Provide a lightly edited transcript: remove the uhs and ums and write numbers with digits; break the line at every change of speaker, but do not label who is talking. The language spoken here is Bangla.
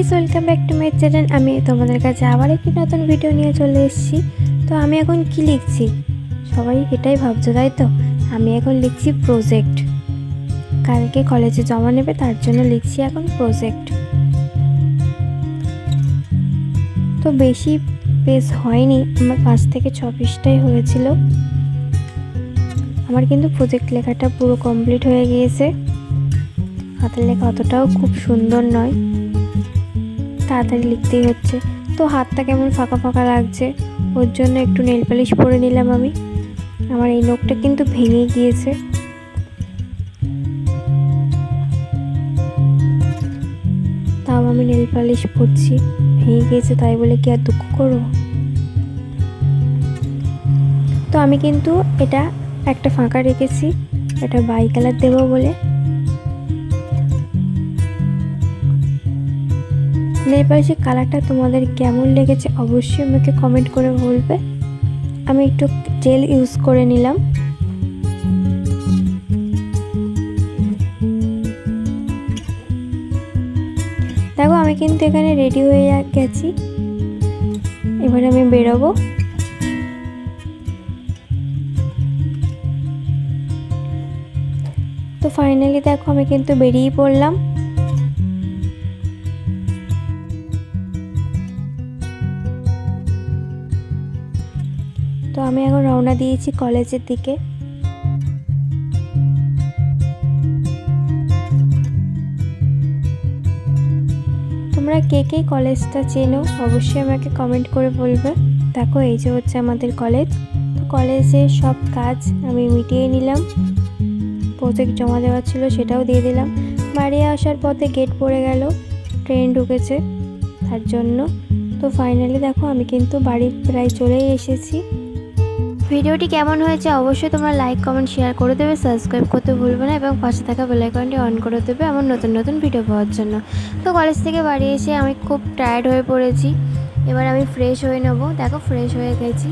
Guys, welcome back to my channel. আমি তোমাদের কাছে আবার একটি নতুন ভিডিও নিয়ে চলে এসেছি। তো আমি এখন কি লিখছি সবাই এটাই ভাবছো, তাই তো? আমি এখন লিখছি প্রজেক্ট। কালকে কলেজে জমা নেবে, তার জন্য লিখছি এখন প্রজেক্ট। তো বেশি পেজ হয়নি, আমার 5 থেকে 6 পৃষ্ঠাই হয়েছিল। আমার কিন্তু প্রজেক্ট লেখাটা পুরো কমপ্লিট হয়ে গিয়েছে। হাতের লেখা অতটাও খুব সুন্দর নয়, তাড়াতাড়ি লিখতেই হচ্ছে। তো হাতটা কেমন ফাঁকা ফাঁকা লাগছে, ওর জন্য একটু নেল পালিশ পরে নিলাম আমি। আমার এই নখটা কিন্তু ভেঙে গিয়েছে। তাও আমি নেল পালিশ পরছি, ভেঙে গিয়েছে তাই বলে কি আর দুঃখ করব? তো আমি কিন্তু এটা একটা ফাঁকা রেখেছি, এটা বাই কালার দেবো বলে। নেল পালিশের কালারটা তোমাদের কেমন লেগেছে অবশ্যই আমাকে কমেন্ট করে বলবে। আমি একটু জেল ইউজ করে নিলাম। দেখো আমি কিন্তু এখানে রেডি হয়ে গেছি, এবারে আমি বেরোবো। তো ফাইনালি দেখো আমি কিন্তু বেরিয়ে পড়লাম। তো আমি এখন রওনা দিয়েছি কলেজের দিকে। তোমরা কে কে কলেজটা চেনো অবশ্যই আমাকে কমেন্ট করে বলবে। দেখো এই যে হচ্ছে আমাদের কলেজ। তো কলেজের সব কাজ আমি মিটিয়ে নিলাম, প্রজেক্ট জমা দেওয়া ছিল সেটাও দিয়ে দিলাম। বাড়ি আসার পথে গেট পড়ে গেল, ট্রেন ঢুকেছে তার জন্য। তো ফাইনালি দেখো আমি কিন্তু বাড়ি প্রায় চলেই এসেছি। ভিডিওটি কেমন হয়েছে অবশ্যই তোমরা লাইক কমেন্ট শেয়ার করে দেবে, সাবস্ক্রাইব করতে ভুলবে না এবং পাশে থাকা বেল আইকনটি অন করে দেবে আমার নতুন নতুন ভিডিও পাওয়ার জন্য। তো কলেজ থেকে বাড়ি এসে আমি খুব টায়ার্ড হয়ে পড়েছি, এবার আমি ফ্রেশ হয়ে নেব। দেখো ফ্রেশ হয়ে গেছি।